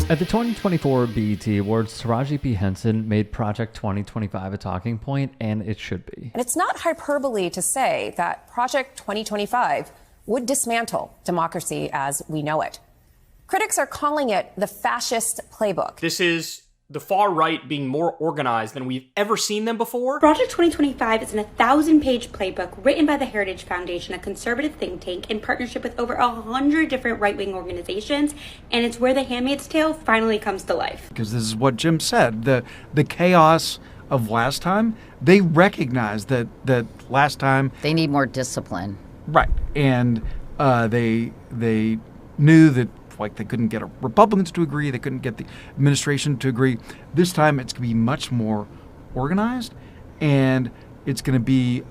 At the 2024 BET Awards, Tarji P. Henson made Project 2025 a talking point, and it should be. And it's not hyperbole to say that Project 2025 would dismantle democracy as we know it. Critics are calling it the fascist playbook. This is the far right being more organized than we've ever seen them before. Project 2025 is an 1,000-page playbook written by the Heritage Foundation, a conservative think tank, in partnership with over 100 different right-wing organizations, and it's where The Handmaid's Tale finally comes to life. Because this is what Jim said, the chaos of last time, they recognized that last time... They need more discipline. Right, and they knew that they couldn't get Republicans to agree. They couldn't get the administration to agree. This time, it's going to be much more organized, and it's going to be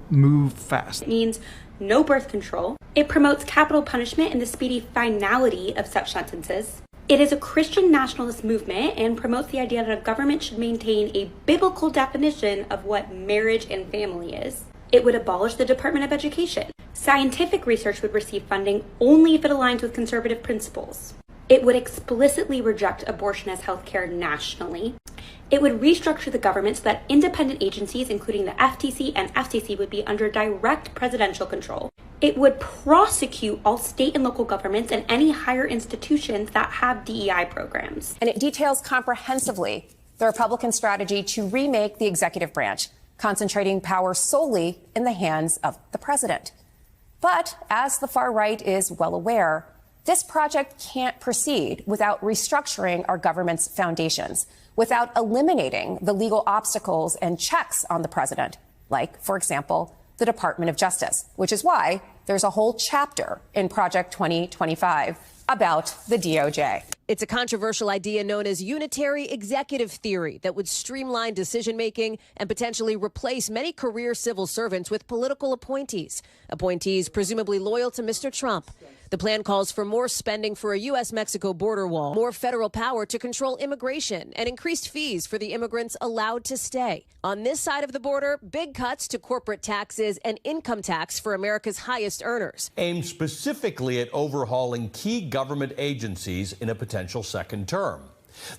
move fast. It means no birth control. It promotes capital punishment and the speedy finality of such sentences. It is a Christian nationalist movement and promotes the idea that a government should maintain a biblical definition of what marriage and family is. It would abolish the Department of Education. Scientific research would receive funding only if it aligns with conservative principles. It would explicitly reject abortion as healthcare nationally. It would restructure the government so that independent agencies, including the FTC and FCC, would be under direct presidential control. It would prosecute all state and local governments and any higher institutions that have DEI programs. And it details comprehensively the Republican strategy to remake the executive branch, concentrating power solely in the hands of the president. But as the far right is well aware, this project can't proceed without restructuring our government's foundations, without eliminating the legal obstacles and checks on the president, like, for example, the Department of Justice, which is why there's a whole chapter in Project 2025 about the DOJ. It's a controversial idea known as unitary executive theory that would streamline decision-making and potentially replace many career civil servants with political appointees presumably loyal to Mr. Trump. The plan calls for more spending for a U.S.-Mexico border wall, more federal power to control immigration, and increased fees for the immigrants allowed to stay. On this side of the border, big cuts to corporate taxes and income tax for America's highest earners. Aimed specifically at overhauling key government agencies in a potential second term.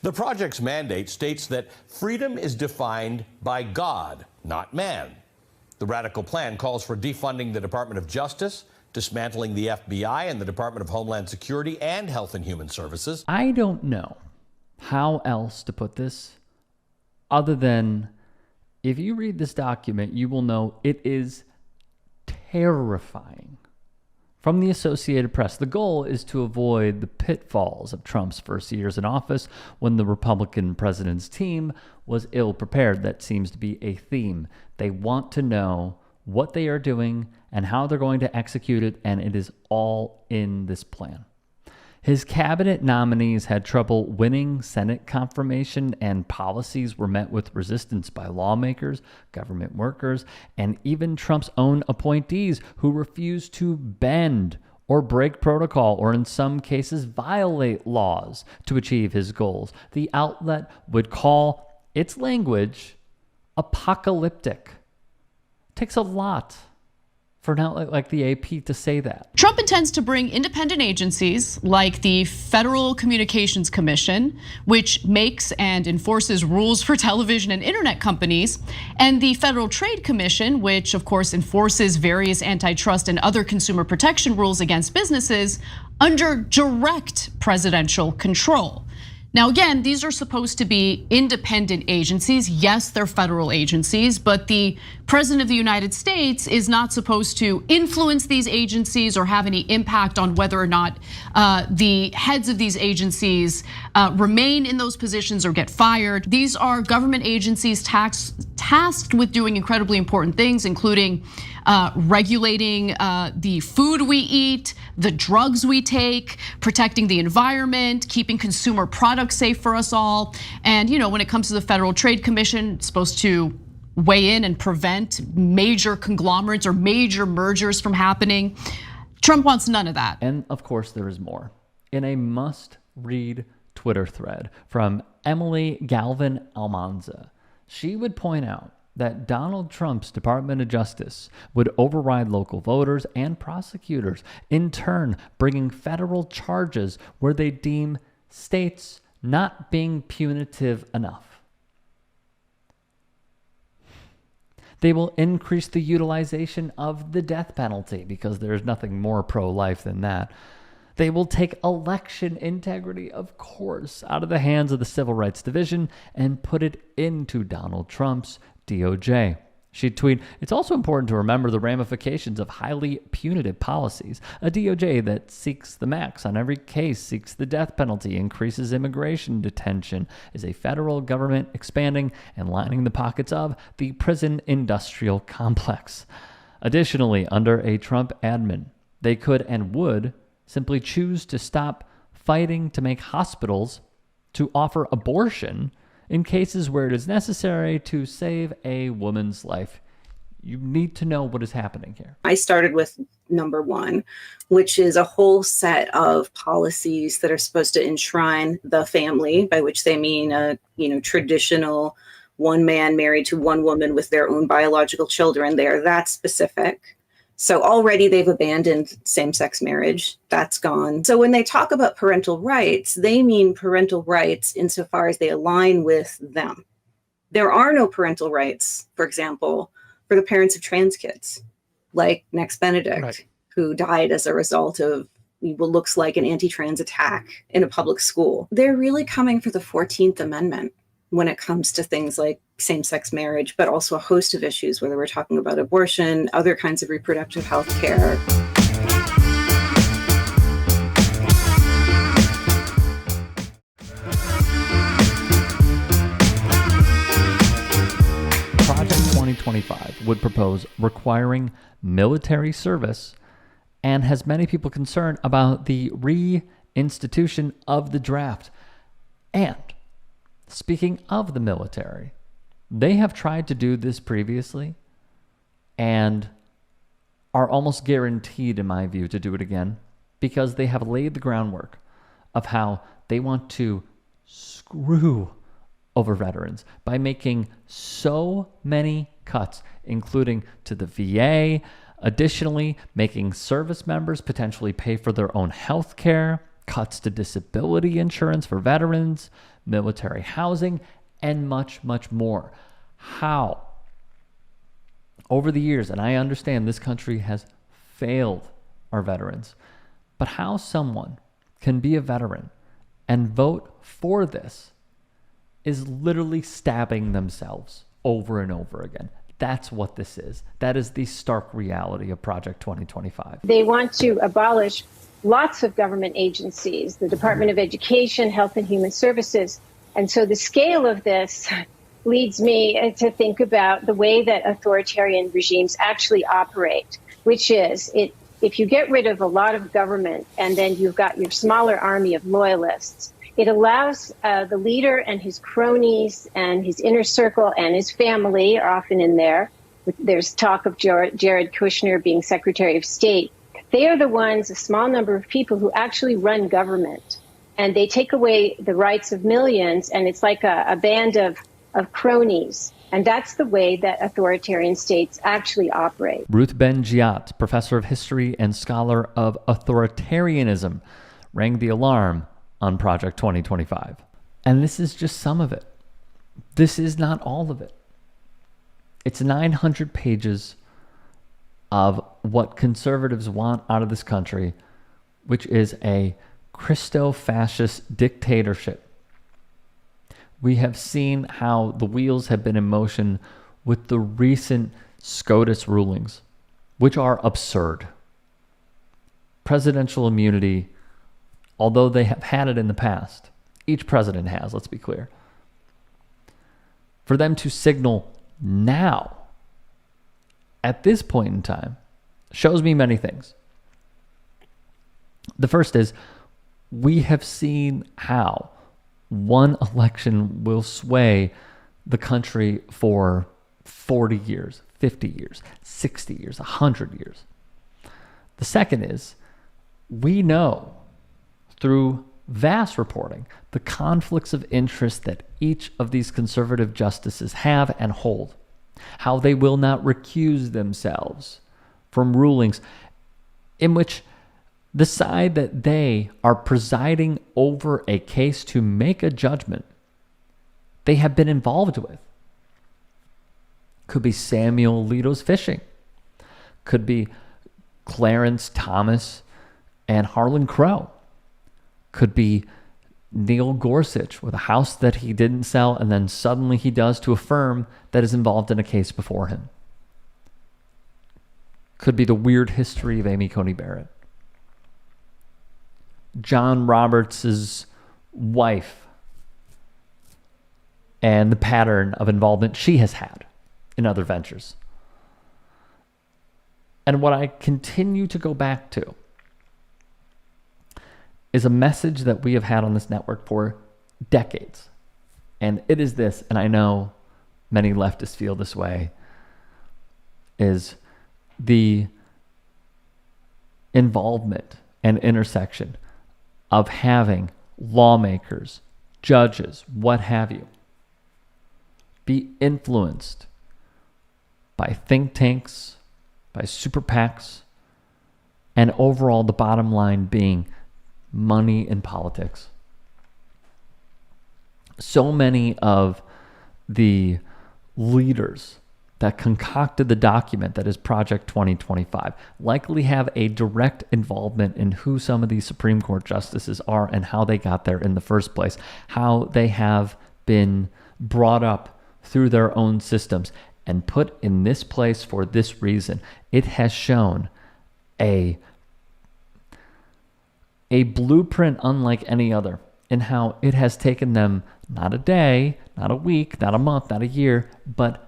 The project's mandate states that freedom is defined by God, not man. The radical plan calls for defunding the Department of Justice, dismantling the FBI and the Department of Homeland Security and Health and Human Services. I don't know how else to put this other than if you read this document, you will know it is terrifying. From the Associated Press, the goal is to avoid the pitfalls of Trump's first years in office when the Republican president's team was ill-prepared. That seems to be a theme. They want to know what they are doing and how they're going to execute it, and it is all in this plan. His cabinet nominees had trouble winning Senate confirmation, and policies were met with resistance by lawmakers, government workers, and even Trump's own appointees who refused to bend or break protocol or in some cases violate laws to achieve his goals. The outlet would call its language apocalyptic. It takes a lot for an outlet like the AP to say that. Trump intends to bring independent agencies like the Federal Communications Commission, which makes and enforces rules for television and internet companies, and the Federal Trade Commission, which of course enforces various antitrust and other consumer protection rules against businesses, under direct presidential control. Now, again, these are supposed to be independent agencies. Yes, they're federal agencies, but the president of the United States is not supposed to influence these agencies or have any impact on whether or not the heads of these agencies remain in those positions or get fired. These are government agencies tasked with doing incredibly important things, including regulating the food we eat, the drugs we take, protecting the environment, keeping consumer products safe for us all. And when it comes to the Federal Trade Commission, it's supposed to weigh in and prevent major conglomerates or major mergers from happening. Trump wants none of that. And of course, there is more. In a must-read Twitter thread from Emily Galvin Almanza, she would point out that Donald Trump's Department of Justice would override local voters and prosecutors, in turn bringing federal charges where they deem states not being punitive enough. They will increase the utilization of the death penalty because there's nothing more pro-life than that. They will take election integrity, of course, out of the hands of the Civil Rights Division and put it into Donald Trump's DOJ. She'd tweet, "It's also important to remember the ramifications of highly punitive policies. A DOJ that seeks the max on every case, seeks the death penalty, increases immigration detention, is a federal government expanding and lining the pockets of the prison industrial complex." Additionally, under a Trump admin, they could and would simply choose to stop fighting to make hospitals to offer abortion in cases where it is necessary to save a woman's life. You need to know what is happening here. I started with number one, which is a whole set of policies that are supposed to enshrine the family, by which they mean a traditional one man married to one woman with their own biological children. They are that specific. So already they've abandoned same-sex marriage. That's gone. So when they talk about parental rights, they mean parental rights insofar as they align with them. There are no parental rights, for example, for the parents of trans kids, like Next Benedict, right, who died as a result of what looks like an anti-trans attack in a public school. They're really coming for the 14th Amendment when it comes to things like same-sex marriage, but also a host of issues, whether we're talking about abortion, other kinds of reproductive health care. Project 2025 would propose requiring military service and has many people concerned about the reinstitution of the draft. And speaking of the military, they have tried to do this previously and are almost guaranteed, in my view, to do it again because they have laid the groundwork of how they want to screw over veterans by making so many cuts, including to the VA, additionally making service members potentially pay for their own health care, cuts to disability insurance for veterans, military housing, and much, much more. How? Over the years, and I understand this country has failed our veterans, but how someone can be a veteran and vote for this is literally stabbing themselves over and over again. That's what this is. That is the stark reality of Project 2025. They want to abolish lots of government agencies, the Department of Education, Health and Human Services. And so the scale of this leads me to think about the way that authoritarian regimes actually operate, which is if you get rid of a lot of government and then you've got your smaller army of loyalists, it allows the leader and his cronies and his inner circle and his family are often in there. There's talk of Jared Kushner being Secretary of State. They are the ones, a small number of people who actually run government. And they take away the rights of millions, and it's like a band of cronies. And that's the way that authoritarian states actually operate. Ruth Ben-Ghiat, professor of history and scholar of authoritarianism, rang the alarm on Project 2025. And this is just some of it. This is not all of it. It's 900 pages of what conservatives want out of this country, which is a Christo-fascist dictatorship. We have seen how the wheels have been in motion with the recent SCOTUS rulings, which are absurd. Presidential immunity, although they have had it in the past, each president has, let's be clear. For them to signal now, at this point in time, shows me many things. The first is, we have seen how one election will sway the country for 40 years, 50 years, 60 years, 100 years. The second is, we know through vast reporting the conflicts of interest that each of these conservative justices have and hold, how they will not recuse themselves from rulings in which the side that they are presiding over a case to make a judgment they have been involved with. Could be Samuel Alito's fishing. Could be Clarence Thomas and Harlan Crow. Could be Neil Gorsuch with a house that he didn't sell and then suddenly he does to a firm that is involved in a case before him. Could be the weird history of Amy Coney Barrett. John Roberts' wife and the pattern of involvement she has had in other ventures. And what I continue to go back to is a message that we have had on this network for decades. And it is this, and I know many leftists feel this way, is the involvement and intersection of having lawmakers, judges, what have you, be influenced by think tanks, by super PACs, and overall the bottom line being money in politics. So many of the leaders that concocted the document that is Project 2025 likely have a direct involvement in who some of these Supreme Court justices are and how they got there in the first place, how they have been brought up through their own systems and put in this place for this reason. It has shown a blueprint unlike any other in how it has taken them not a day, not a week, not a month, not a year, but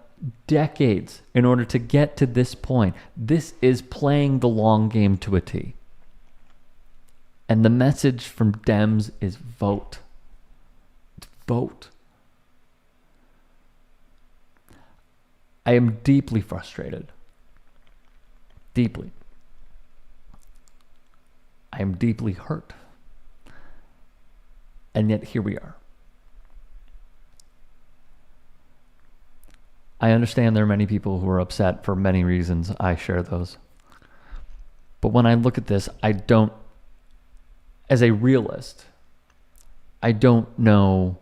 decades in order to get to this point. This is playing the long game to a T. And the message from Dems is vote. Vote. I am deeply frustrated. Deeply. I am deeply hurt. And yet here we are. I understand there are many people who are upset for many reasons. I share those. But when I look at this, I don't, as a realist, I don't know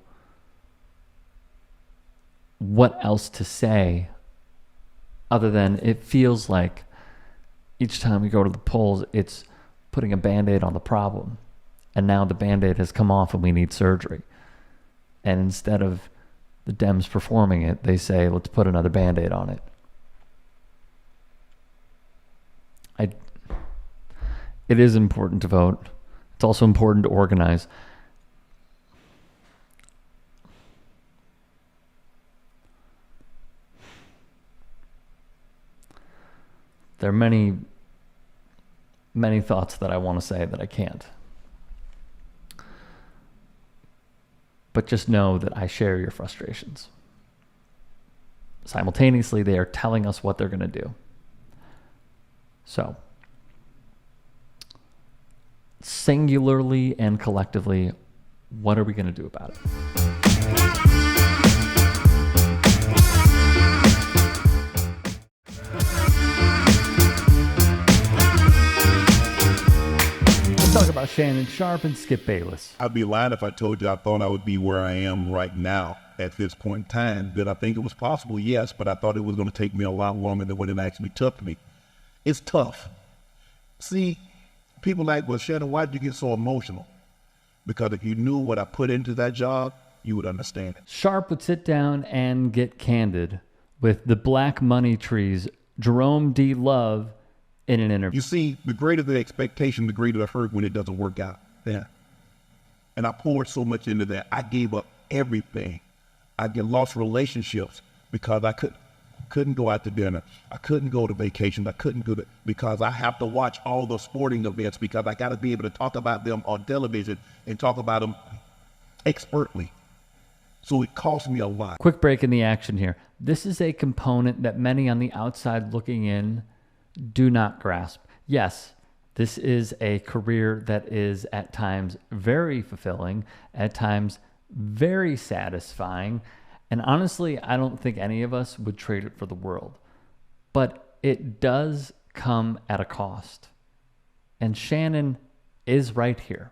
what else to say other than it feels like each time we go to the polls, it's putting a Band-Aid on the problem. And now the Band-Aid has come off and we need surgery. And instead of the Dems performing it, they say, let's put another Band-Aid on it. It is important to vote. It's also important to organize. There are many, many thoughts that I want to say that I can't. But just know that I share your frustrations. Simultaneously, they are telling us what they're going to do. So, singularly and collectively, what are we going to do about it? Talk about Shannon Sharpe and Skip Bayless. I'd be lying if I told you I thought I would be where I am right now at this point in time. Did I think it was possible? Yes, but I thought it was going to take me a lot longer than what it actually took me. It's tough. See, people like, well, Shannon, why did you get so emotional? Because if you knew what I put into that job, you would understand it. Sharpe would sit down and get candid with the Black Money Tree's Jerome D. Love in an interview. You see, the greater the expectation, the greater the hurt when it doesn't work out. Yeah. And I poured so much into that. I gave up everything. I lost relationships because I couldn't go out to dinner. I couldn't go to vacations. I couldn't do it because I have to watch all the sporting events because I got to be able to talk about them on television and talk about them expertly. So it cost me a lot. Quick break in the action here. This is a component that many on the outside looking in do not grasp. Yes, this is a career that is at times very fulfilling, at times very satisfying, and honestly, I don't think any of us would trade it for the world. But it does come at a cost. And Shannon is right here.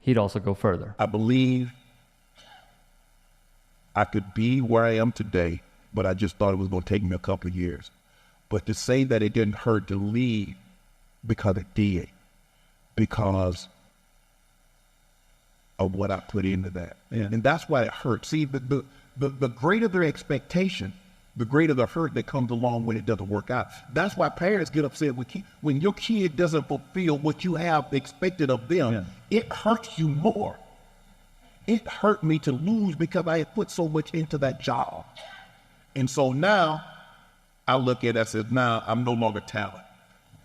He'd also go further. I believe I could be where I am today, but I just thought it was going to take me a couple of years. But to say that it didn't hurt to leave, because it did, because of what I put into that. Yeah. And that's why it hurt. See, the greater their expectation, the greater the hurt that comes along when it doesn't work out. That's why parents get upset when your kid doesn't fulfill what you have expected of them. Yeah. It hurts you more. It hurt me to lose because I had put so much into that job. And so now I look at it and say, now I'm no longer talent.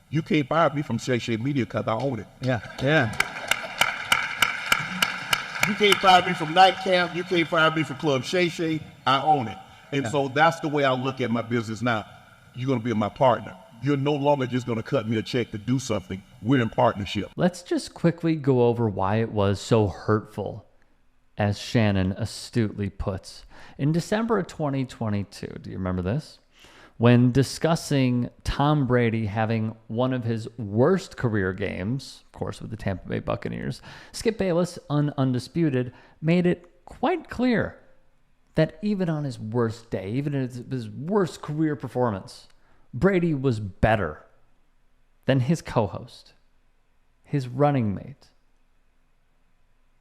You can't fire me from Shay Media because I own it. Yeah, yeah. You can't fire me from Night Camp. You can't fire me from Club Shay. I own it. And so that's the way I look at my business now. You're going to be my partner. You're no longer just going to cut me a check to do something. We're in partnership. Let's just quickly go over why it was so hurtful, as Shannon astutely puts. In December of 2022, do you remember this? When discussing Tom Brady having one of his worst career games, of course with the Tampa Bay Buccaneers, Skip Bayless on Undisputed made it quite clear that even on his worst day, even in his worst career performance, Brady was better than his co-host, his running mate,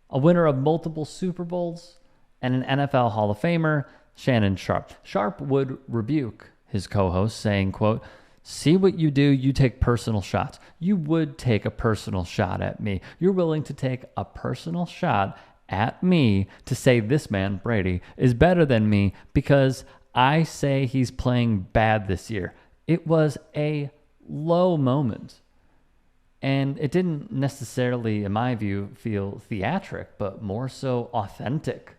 a winner of multiple Super Bowls, and an NFL Hall of Famer, Shannon Sharpe. Sharpe would rebuke his co-host, saying, quote, "See what you do, you take personal shots. You would take a personal shot at me. You're willing to take a personal shot at me to say this man, Brady, is better than me because I say he's playing bad this year." It was a low moment. And it didn't necessarily, in my view, feel theatric, but more so authentic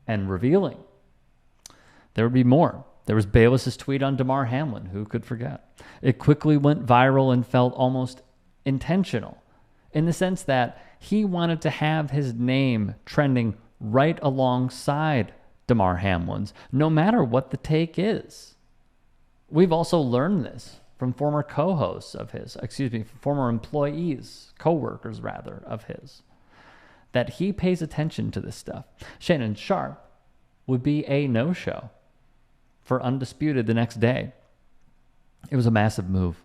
and revealing. There would be more. There was Bayless's tweet on Damar Hamlin. Who could forget? It quickly went viral and felt almost intentional in the sense that he wanted to have his name trending right alongside Damar Hamlin's, no matter what the take is. We've also learned this from former co-hosts of his, former employees, co-workers rather, of his, that he pays attention to this stuff. Shannon Sharpe would be a no-show for Undisputed the next day. It was a massive move.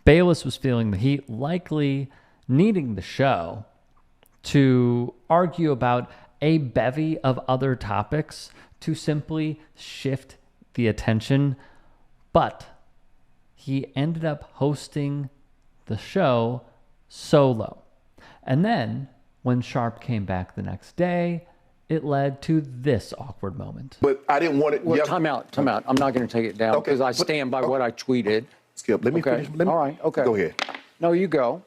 Bayless was feeling the heat, likely needing the show to argue about a bevy of other topics to simply shift the attention, but he ended up hosting the show solo. And then when Sharpe came back the next day, it led to this awkward moment. But I didn't want it. Well, time out. I'm not going to take it down because I stand by what I tweeted. Skip, let me finish. All right, okay. Go ahead. No, you go.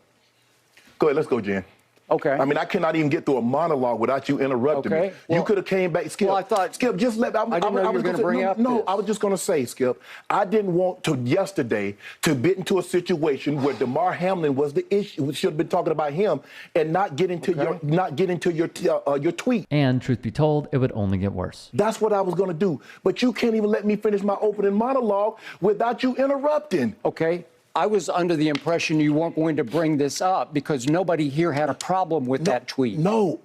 Go ahead, let's go, Jen. Okay. I mean, I cannot even get through a monologue without you interrupting me. Well, you could have came back, Skip. Well, I thought, Skip, just let. I didn't know you were going to bring up No, this. I was just going to say, Skip, I didn't want to yesterday to get into a situation where Damar Hamlin was the issue. We should have been talking about him and not get into your tweet. And truth be told, it would only get worse. That's what I was going to do. But you can't even let me finish my opening monologue without you interrupting. Okay. I was under the impression you weren't going to bring this up because nobody here had a problem with that tweet. No,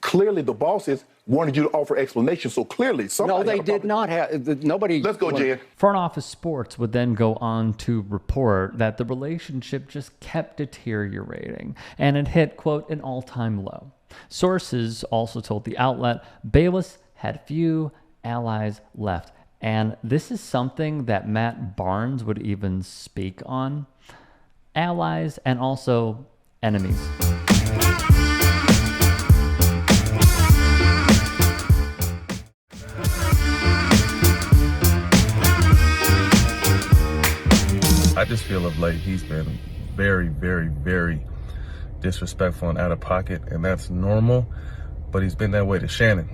clearly the bosses wanted you to offer explanations, so clearly somebody. No, they did not have. Nobody. Let's go, Jen. Front Office Sports would then go on to report that the relationship just kept deteriorating and it hit, quote, an all-time low. Sources also told the outlet Bayless had few allies left. And this is something that Matt Barnes would even speak on. Allies and also enemies. I just feel of late he's been very, very, very disrespectful and out of pocket, and that's normal, but he's been that way to Shannon.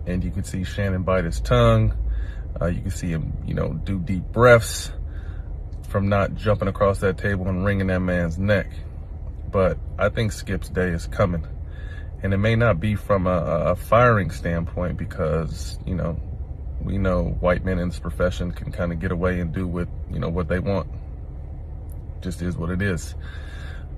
And you can see Shannon bite his tongue. You can see him, do deep breaths from not jumping across that table and wringing that man's neck. But I think Skip's day is coming. And it may not be from a firing standpoint because, we know white men in this profession can kind of get away and do what they want. Just is what it is.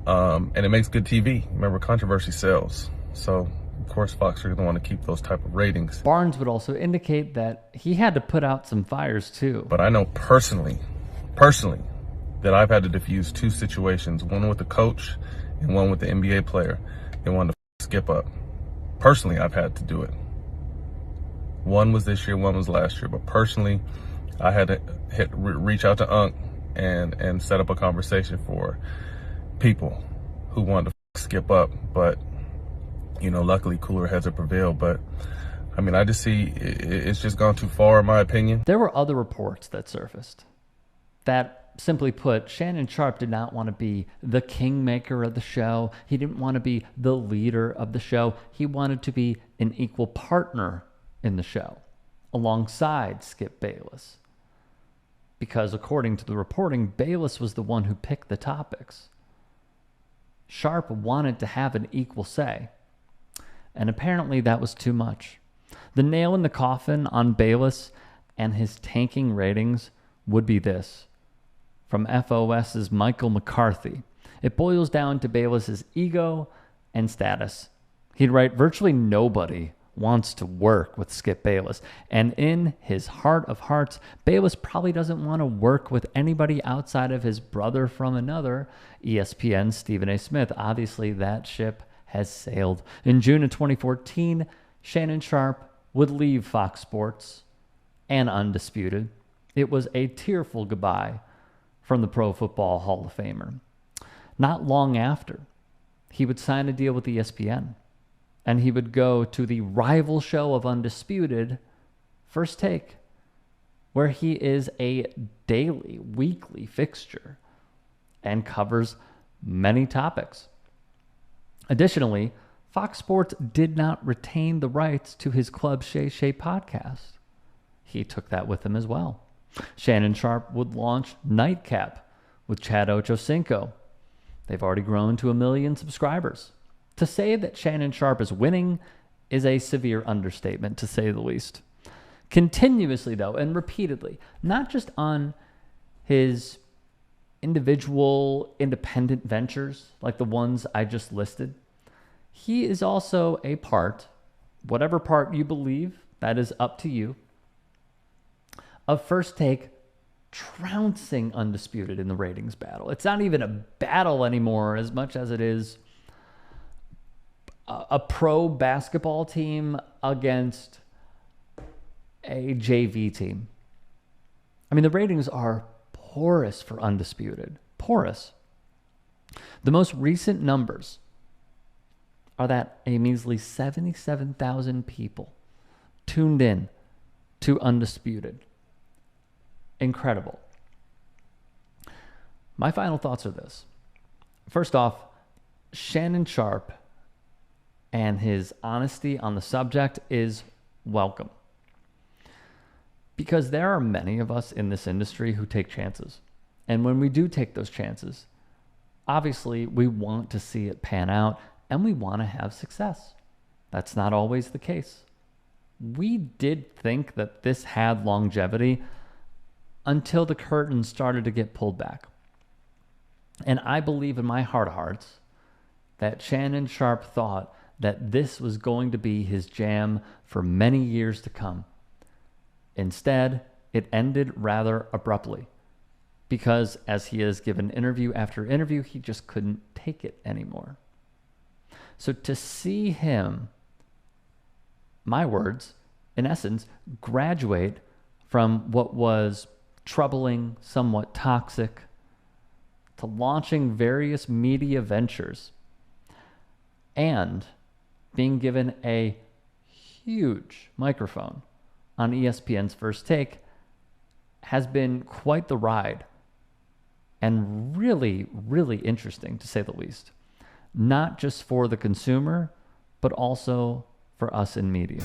And it makes good TV. Remember, controversy sells. So, of course, Fox are going to want to keep those type of ratings. Barnes would also indicate that he had to put out some fires too. But I know personally, that I've had to diffuse two situations, one with the coach and one with the NBA player. They wanted to skip up. Personally, I've had to do it. One was this year, one was last year. But personally, I had to reach out to Unc and set up a conversation for people who wanted to skip up. But, you know, luckily cooler heads have prevailed. But, I mean, I just see it's just gone too far, in my opinion. There were other reports that surfaced that, simply put, Shannon Sharpe did not want to be the kingmaker of the show. He didn't want to be the leader of the show. He wanted to be an equal partner in the show alongside Skip Bayless. Because according to the reporting, Bayless was the one who picked the topics. Sharpe wanted to have an equal say. And apparently that was too much. The nail in the coffin on Bayless and his tanking ratings would be this. From FOS's Michael McCarthy. It boils down to Bayless's ego and status. He'd write, virtually nobody wants to work with Skip Bayless. And in his heart of hearts, Bayless probably doesn't want to work with anybody outside of his brother from another, ESPN's Stephen A. Smith. Obviously, that ship has sailed. In June of 2014, Shannon Sharpe would leave Fox Sports and Undisputed. It was a tearful goodbye from the Pro Football Hall of Famer. Not long after, he would sign a deal with ESPN, and he would go to the rival show of Undisputed, First Take, where he is a daily, weekly fixture and covers many topics. Additionally, Fox Sports did not retain the rights to his Club Shay Shay podcast. He took that with him as well. Shannon Sharpe would launch Nightcap with Chad Ochocinco. They've already grown to 1 million subscribers. To say that Shannon Sharpe is winning is a severe understatement, to say the least. Continuously, though, and repeatedly, not just on his individual independent ventures like the ones I just listed, he is also a part, whatever part you believe, that is up to you, of First Take trouncing Undisputed in the ratings battle. It's not even a battle anymore as much as it is a pro basketball team against a JV team. I mean, the ratings are porous for Undisputed. Porous. The most recent numbers are that a measly 77,000 people tuned in to Undisputed. Incredible. My final thoughts are this. First off, Shannon Sharpe and his honesty on the subject is welcome. Because there are many of us in this industry who take chances. And when we do take those chances, obviously we want to see it pan out and we want to have success. That's not always the case. We did think that this had longevity until the curtain started to get pulled back. And I believe in my heart of hearts that Shannon Sharpe thought that this was going to be his jam for many years to come. Instead, it ended rather abruptly because, as he has given interview after interview, he just couldn't take it anymore. So to see him, my words, in essence, graduate from what was troubling, somewhat toxic, to launching various media ventures and being given a huge microphone on ESPN's First Take has been quite the ride and really, really interesting, to say the least. Not just for the consumer, but also for us in media.